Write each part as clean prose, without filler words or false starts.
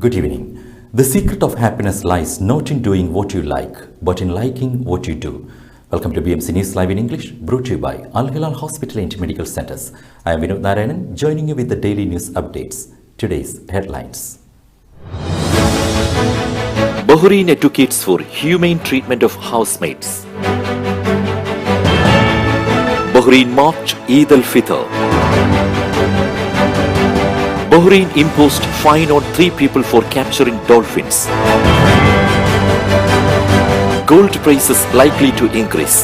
Good evening. The secret of happiness lies not in doing what you like, but in liking what you do. Welcome to BMC News Live in English, brought to you by Al Hilal Hospital and Medical Centers. I am Vinod Narayanan, joining you with the daily news updates. Today's headlines. Bahrain advocates for humane treatment of housemates. Bahrain marked Eid al-Fitr. Bahrain imposed fine on 3 people for capturing dolphins. Gold prices likely to increase.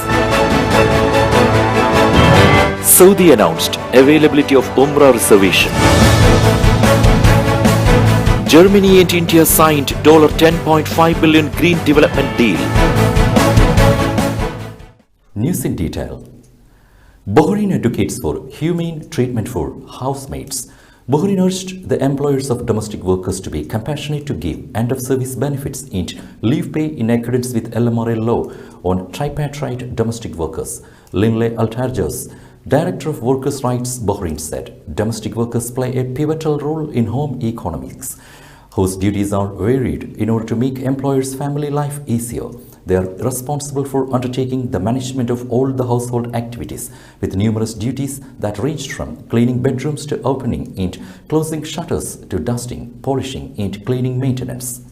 Saudi announced availability of Umrah reservation. Germany and India signed $10.5 billion green development deal. News in detail. Bahrain advocates for humane treatment for housemates. Bahrain urged the employers of domestic workers to be compassionate to give end-of-service benefits and leave pay in accordance with LMRA law on tripartite domestic workers. Linley Altarjas, Director of Workers' Rights Bahrain, said domestic workers play a pivotal role in home economics, whose duties are varied in order to make employers' family life easier. They are responsible for undertaking the management of all the household activities, with numerous duties that range from cleaning bedrooms to opening and closing shutters to dusting, polishing and cleaning maintenance.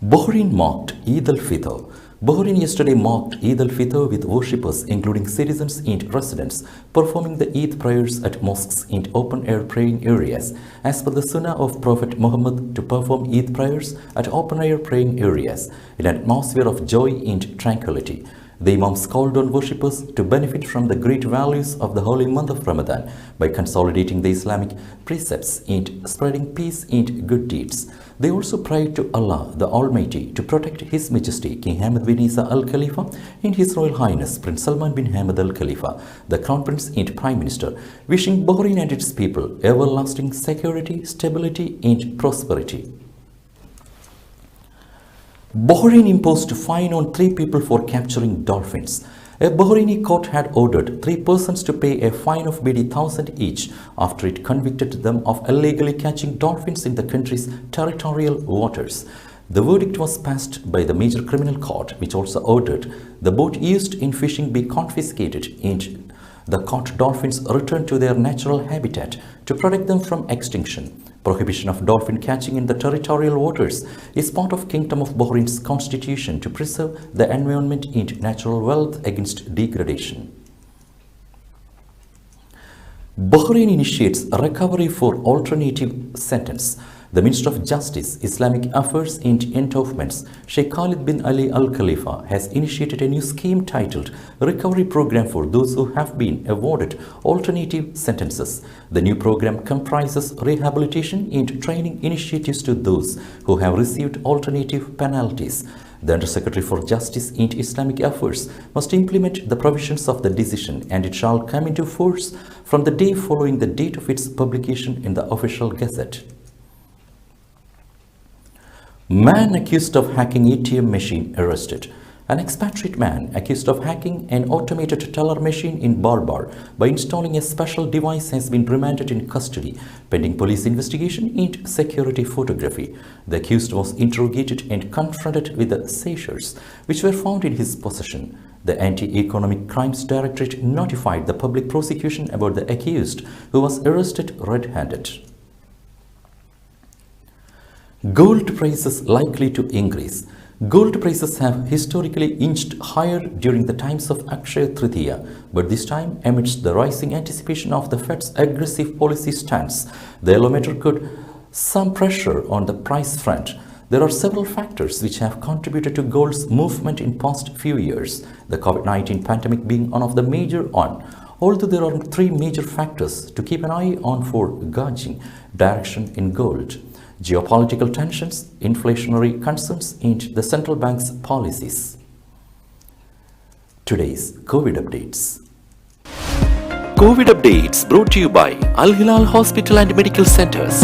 Bahrain marked Eid al-Fitr. Bahrain yesterday marked Eid al-Fitr with worshippers including citizens and residents performing the Eid prayers at mosques and open-air praying areas. As per the Sunnah of Prophet Muhammad to perform Eid prayers at open-air praying areas in an atmosphere of joy and tranquility. The Imams called on worshippers to benefit from the great values of the holy month of Ramadan by consolidating the Islamic precepts and spreading peace and good deeds. They also prayed to Allah the Almighty to protect His Majesty King Hamad bin Isa Al Khalifa and His Royal Highness Prince Salman bin Hamad Al Khalifa, the Crown Prince and Prime Minister, wishing Bahrain and its people everlasting security, stability and prosperity. Bahrain imposed a fine on 3 people for capturing dolphins. A Bahraini court had ordered 3 persons to pay a fine of 1,000 each after it convicted them of illegally catching dolphins in the country's territorial waters. The verdict was passed by the major criminal court, which also ordered the boat used in fishing be confiscated and the caught dolphins returned to their natural habitat to protect them from extinction. Prohibition of dolphin catching in the territorial waters is part of Kingdom of Bahrain's constitution to preserve the environment and natural wealth against degradation. Bahrain initiates a recovery for alternative sentence. The Minister of Justice, Islamic Affairs and Endowments, Sheikh Khalid bin Ali Al Khalifa, has initiated a new scheme titled Recovery Program for those who have been awarded alternative sentences. The new program comprises rehabilitation and training initiatives to those who have received alternative penalties. The Undersecretary for Justice and Islamic Affairs must implement the provisions of the decision, and it shall come into force from the day following the date of its publication in the official gazette. Man accused of hacking ATM machine arrested. An expatriate man accused of hacking an automated teller machine in Barbar by installing a special device has been remanded in custody pending police investigation and security photography. The accused was interrogated and confronted with the seizures which were found in his possession. The Anti-Economic Crimes Directorate notified the public prosecution about the accused, who was arrested red-handed. Gold prices likely to increase. Gold prices have historically inched higher during the times of Akshaya Tritiya, but this time, amidst the rising anticipation of the Fed's aggressive policy stance, the yellowmeter could some pressure on the price front. There are several factors which have contributed to gold's movement in past few years, the COVID-19 pandemic being one of the major one. Although there are 3 major factors to keep an eye on for gauging direction in gold: geopolitical tensions, inflationary concerns, and the central bank's policies. Today's COVID updates. COVID updates brought to you by Al Hilal Hospital and Medical Centers.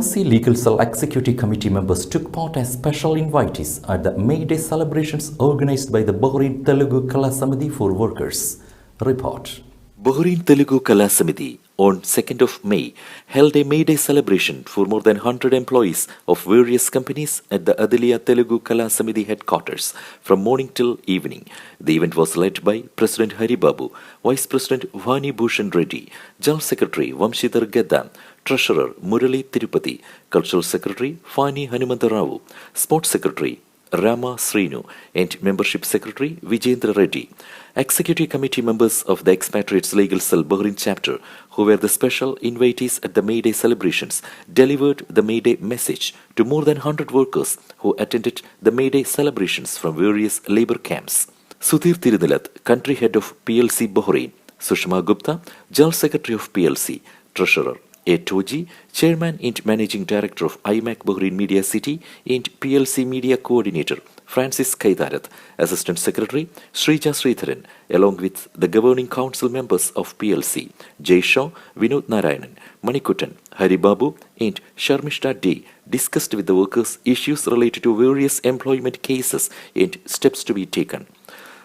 Saudi Legal Cell Executive Committee members took part as special invitees at the May Day celebrations organized by the Bahrain Telugu Kala Samiti for Workers. Report. Bahrain Telugu Kala Samiti on 2nd of May held a May Day celebration for more than 100 employees of various companies at the Adilia Telugu Kala Samiti headquarters from morning till evening. The event was led by President Hari Babu, Vice President Vani Bhushan Reddy, General Secretary Vamshidhar Geddan, Treasurer Murali Tirupati, Cultural Secretary Fani Hanumantarao, Sports Secretary Rama Srinu, and Membership Secretary Vijendra Reddy. Executive Committee members of the Expatriates Legal Cell Bahrain Chapter, who were the special invitees at the May Day celebrations, delivered the May Day message to more than 100 workers who attended the May Day celebrations from various labor camps. Sudhir Tirunilath, Country Head of PLC Bahrain, Sushma Gupta, General Secretary of PLC, Treasurer A. Toji, Chairman and Managing Director of IMAC Bahrain Media City and PLC Media Coordinator Francis Kaidarath, Assistant Secretary Srija Sridharan, along with the Governing Council members of PLC, Jay Shaw, Vinod Narayanan, Manikuttan, Hari Babu and Sharmishta D discussed with the workers issues related to various employment cases and steps to be taken.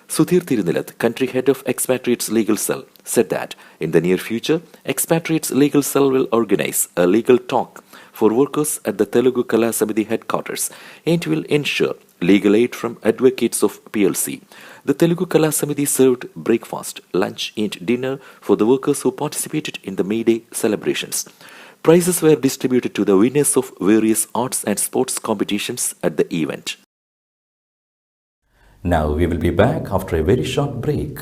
Sudhir Tirunilath, Country Head of Expatriates Legal Cell, said that in the near future, Expatriates Legal Cell will organize a legal talk for workers at the Telugu Kala Samiti headquarters and will ensure legal aid from advocates of PLC. The Telugu Kala Samiti served breakfast, lunch and dinner for the workers who participated in the May Day celebrations. Prizes were distributed to the winners of various arts and sports competitions at the event. Now we will be back after a very short break.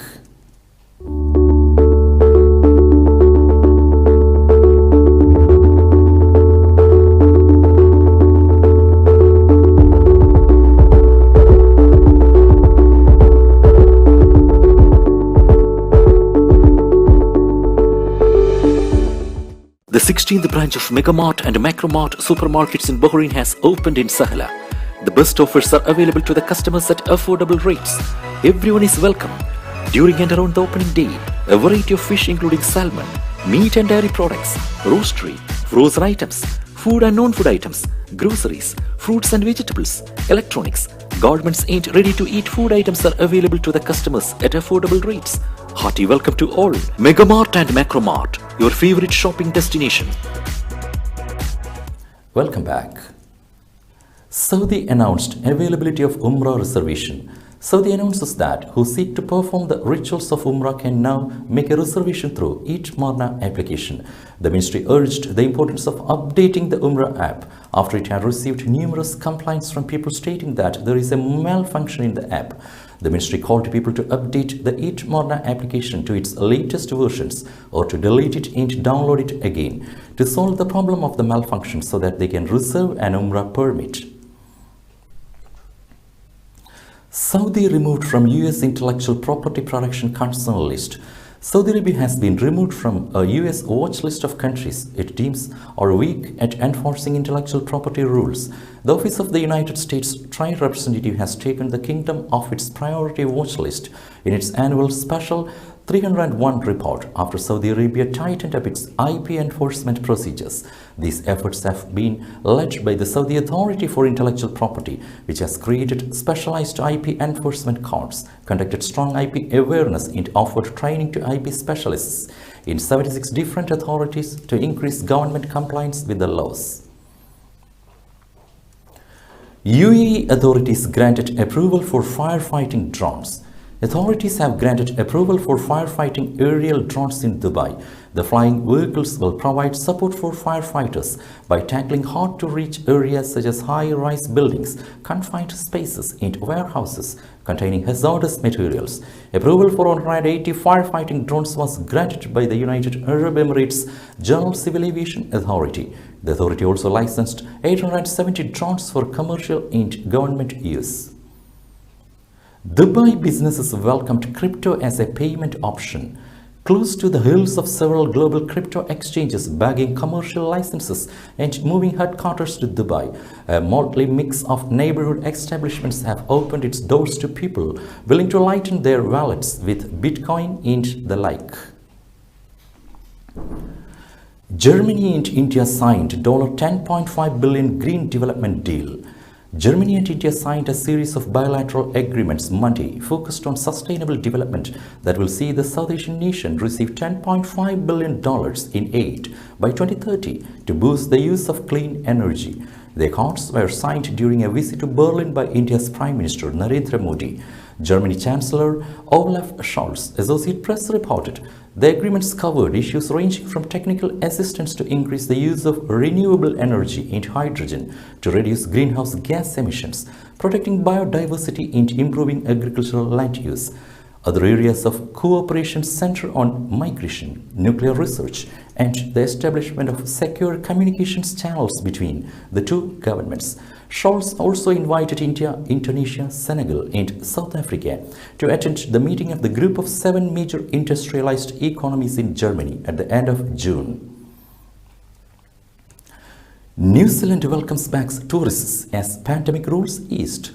The 16th branch of Megamart and Macromart supermarkets in Bahrain has opened in Sahala. The best offers are available to the customers at affordable rates. Everyone is welcome. During and around the opening day, a variety of fish including salmon, meat and dairy products, roastery, frozen items, food and non-food items, groceries, fruits and vegetables, electronics, garments and ready-to-eat food items are available to the customers at affordable rates. Hearty welcome to all. Megamart and Macromart, your favorite shopping destination. Welcome back. Saudi announced availability of Umrah reservation. Saudi announces that who seek to perform the rituals of Umrah can now make a reservation through each Marna application. The ministry urged the importance of updating the Umrah app after it had received numerous complaints from people stating that there is a malfunction in the app. The ministry called people to update the each Marna application to its latest versions or to delete it and download it again to solve the problem of the malfunction so that they can reserve an Umrah permit. Saudi removed from US intellectual property protection concern list. Saudi Arabia has been removed from a US watch list of countries it deems are weak at enforcing intellectual property rules. The Office of the United States Trade Representative has taken the kingdom off its priority watch list in its annual special 301 report after Saudi Arabia tightened up its IP enforcement procedures. These efforts have been led by the Saudi Authority for Intellectual Property, which has created specialized IP enforcement courts, conducted strong IP awareness and offered training to IP specialists in 76 different authorities to increase government compliance with the laws. UAE authorities granted approval for firefighting drones. Authorities have granted approval for firefighting aerial drones in Dubai. The flying vehicles will provide support for firefighters by tackling hard-to-reach areas such as high-rise buildings, confined spaces, and warehouses containing hazardous materials. Approval for 180 firefighting drones was granted by the United Arab Emirates General Civil Aviation Authority. The authority also licensed 870 drones for commercial and government use. Dubai businesses welcomed crypto as a payment option. Close to the heels of several global crypto exchanges bagging commercial licenses and moving headquarters to Dubai, a motley mix of neighborhood establishments have opened its doors to people willing to lighten their wallets with Bitcoin and the like. Germany and India signed $10.5 billion green development deal. Germany and India signed a series of bilateral agreements Monday focused on sustainable development that will see the South Asian nation receive $10.5 billion in aid by 2030 to boost the use of clean energy. The accords were signed during a visit to Berlin by India's Prime Minister Narendra Modi. Germany Chancellor Olaf Scholz, Associated Press reported. The agreements covered issues ranging from technical assistance to increase the use of renewable energy and hydrogen to reduce greenhouse gas emissions, protecting biodiversity and improving agricultural land use. Other areas of cooperation center on migration, nuclear research, and the establishment of secure communications channels between the two governments. Scholz also invited India, Indonesia, Senegal, and South Africa to attend the meeting of the group of 7 major industrialized economies in Germany at the end of June. New Zealand welcomes back tourists as pandemic rules eased.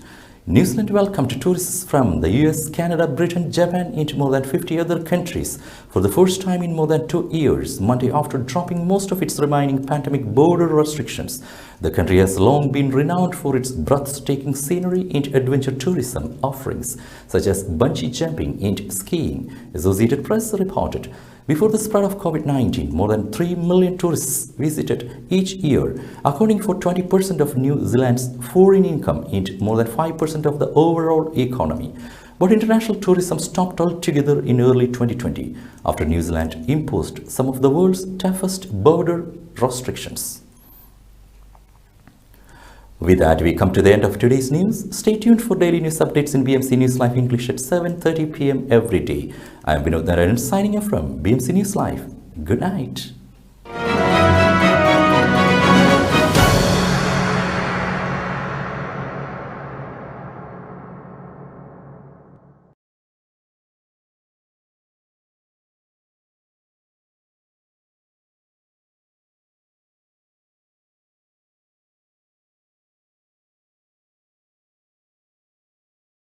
New Zealand welcomed tourists from the US, Canada, Britain, Japan, and more than 50 other countries for the first time in more than 2 years, Monday after dropping most of its remaining pandemic border restrictions. The country has long been renowned for its breathtaking scenery and adventure tourism offerings, such as bungee jumping and skiing, Associated Press reported. Before the spread of COVID-19, more than 3 million tourists visited each year, accounting for 20% of New Zealand's foreign income and more than 5% of the overall economy. But international tourism stopped altogether in early 2020 after New Zealand imposed some of the world's toughest border restrictions. With that, we come to the end of today's news. Stay tuned for daily news updates in BMC News Live English at 7:30 p.m. every day. I am Vinod Narayan signing off from BMC News Live. Good night.